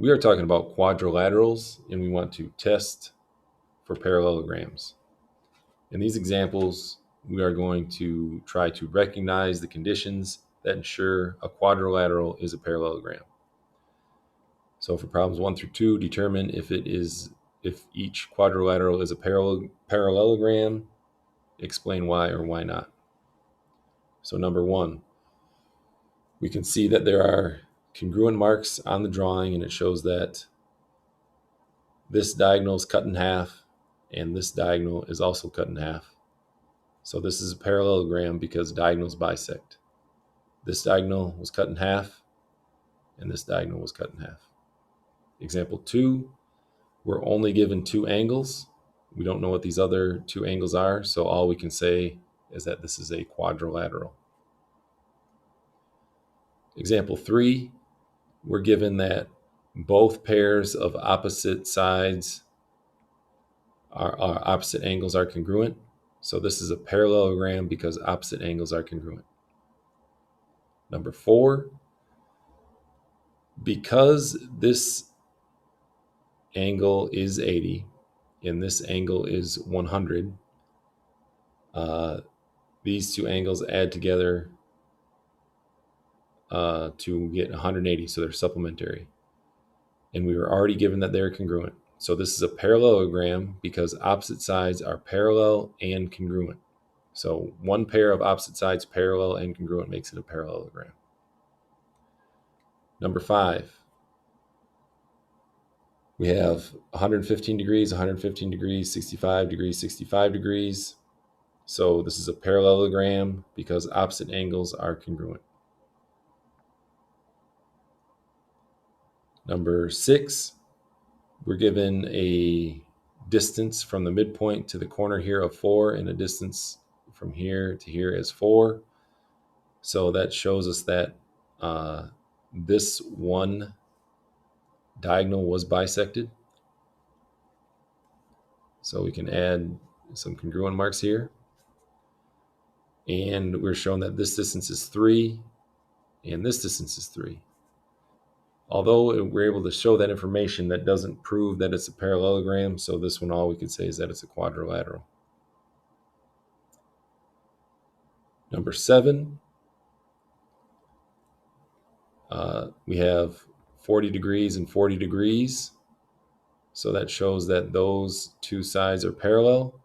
We are talking about quadrilaterals, and we want to test for parallelograms. In these examples, we are going to try to recognize the conditions that ensure a quadrilateral is a parallelogram. So for problems 1 through 2, determine if each quadrilateral is a parallelogram. Explain why or why not. So number 1, we can see that there are congruent marks on the drawing, and it shows that this diagonal is cut in half and this diagonal is also cut in half. So this is a parallelogram because diagonals bisect. This diagonal was cut in half and this diagonal was cut in half. Example 2, we're only given 2 angles. We don't know what these other 2 angles are, so all we can say is that this is a quadrilateral. Example 3, we're given that both pairs of opposite sides opposite angles are congruent. So this is a parallelogram because opposite angles are congruent. Number 4, because this angle is 80 and this angle is 100, these 2 angles add together to get 180, so they're supplementary. And we were already given that they're congruent. So this is a parallelogram because opposite sides are parallel and congruent. So one pair of opposite sides parallel and congruent makes it a parallelogram. Number 5, we have 115 degrees, 115 degrees, 65 degrees, 65 degrees. So this is a parallelogram because opposite angles are congruent. Number 6, we're given a distance from the midpoint to the corner here of 4 and a distance from here to here is 4. So that shows us that this one diagonal was bisected. So we can add some congruent marks here. And we're shown that this distance is 3 and this distance is 3. Although we're able to show that information, that doesn't prove that it's a parallelogram. So this one, all we could say is that it's a quadrilateral. Number 7, we have 40 degrees and 40 degrees. So that shows that those 2 sides are parallel.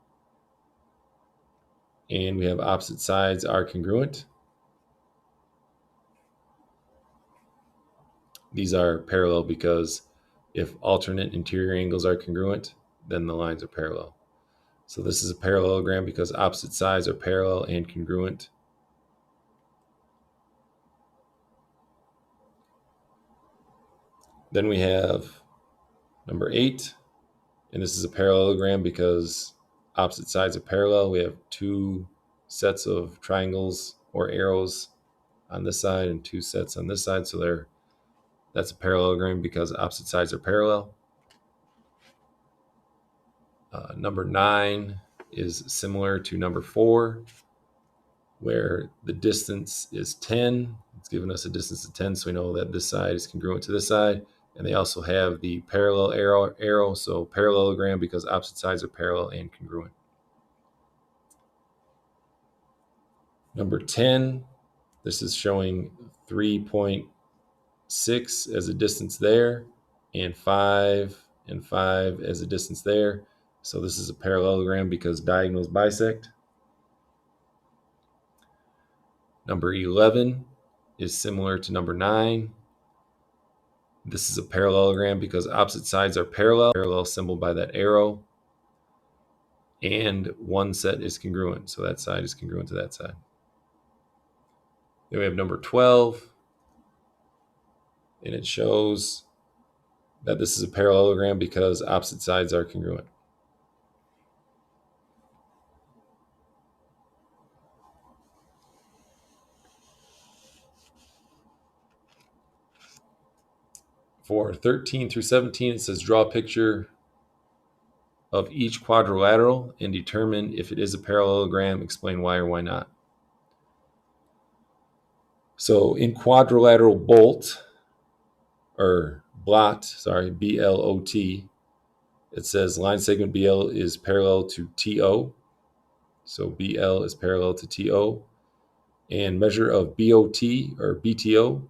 And we have opposite sides are congruent. These are parallel because if alternate interior angles are congruent, then the lines are parallel. So this is a parallelogram because opposite sides are parallel and congruent. Then we have number 8, and this is a parallelogram because opposite sides are parallel. We have 2 sets of triangles or arrows on this side and 2 sets on this side. So that's a parallelogram because opposite sides are parallel. Number 9 is similar to number 4, where the distance is 10. It's given us a distance of 10, so we know that this side is congruent to this side. And they also have the parallel arrow, so parallelogram because opposite sides are parallel and congruent. Number 10, this is showing 3.6 as a distance there, and 5 and 5 as a distance there. So this is a parallelogram because diagonals bisect. Number 11 is similar to number 9. This is a parallelogram because opposite sides are parallel symbol by that arrow. And one set is congruent, so that side is congruent to that side. Then we have number 12, and it shows that this is a parallelogram because opposite sides are congruent. For 13 through 17, it says draw a picture of each quadrilateral and determine if it is a parallelogram, explain why or why not. So in quadrilateral bolt, or BLOT, it says line segment BL is parallel to TO. So BL is parallel to TO. And measure of BOT or BTO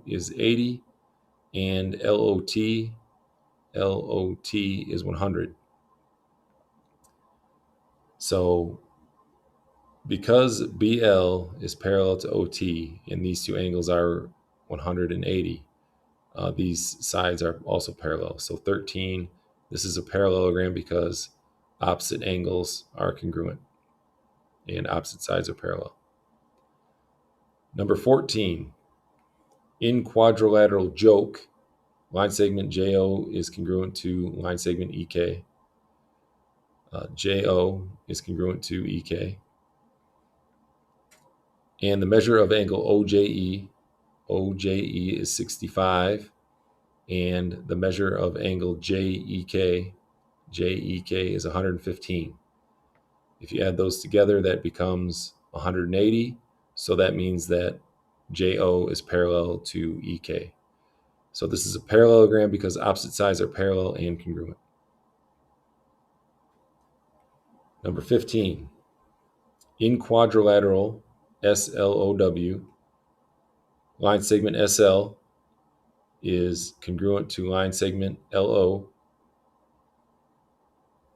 is 80. And LOT is 100. So because BL is parallel to OT and these two angles are 180, these sides are also parallel. So 13, this is a parallelogram because opposite angles are congruent and opposite sides are parallel. Number 14, in quadrilateral joke, line segment JO is congruent to line segment EK. JO is congruent to EK. And the measure of angle OJE is 65. And the measure of angle JEK is 115. If you add those together, that becomes 180. So that means that JO is parallel to EK. So this is a parallelogram because opposite sides are parallel and congruent. Number 15, in quadrilateral SLOW, line segment SL is congruent to line segment LO,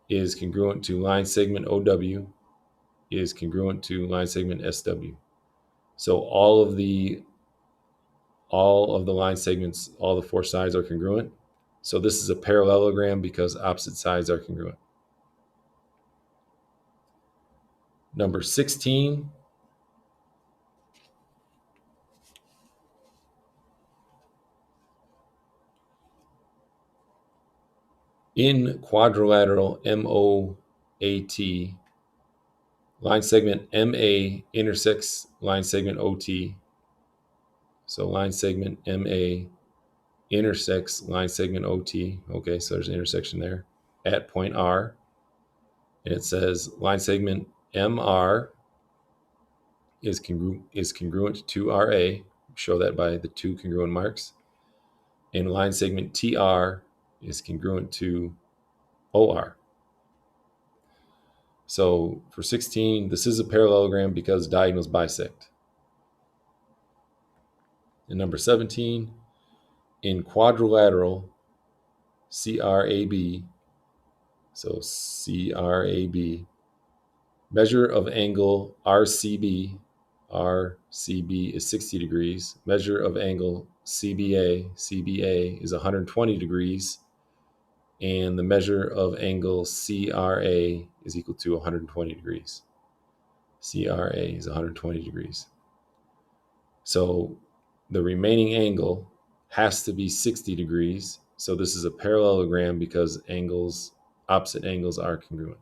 is congruent to line segment OW, is congruent to line segment SW. So all of the line segments, all the four sides are congruent. So this is a parallelogram because opposite sides are congruent. Number 16, in quadrilateral MOAT, line segment MA intersects line segment OT. So line segment MA intersects line segment OT. Okay, so there's an intersection there at point R. And it says line segment MR is congruent to RA. Show that by the two congruent marks. And line segment TR is congruent to OR. So for 16, this is a parallelogram because diagonals bisect. And number 17, in quadrilateral CRAB, so CRAB, measure of angle RCB is 60 degrees. Measure of angle CBA is 120 degrees. And the measure of angle CRA is equal to 120 degrees. CRA is 120 degrees. So the remaining angle has to be 60 degrees. So this is a parallelogram because opposite angles are congruent.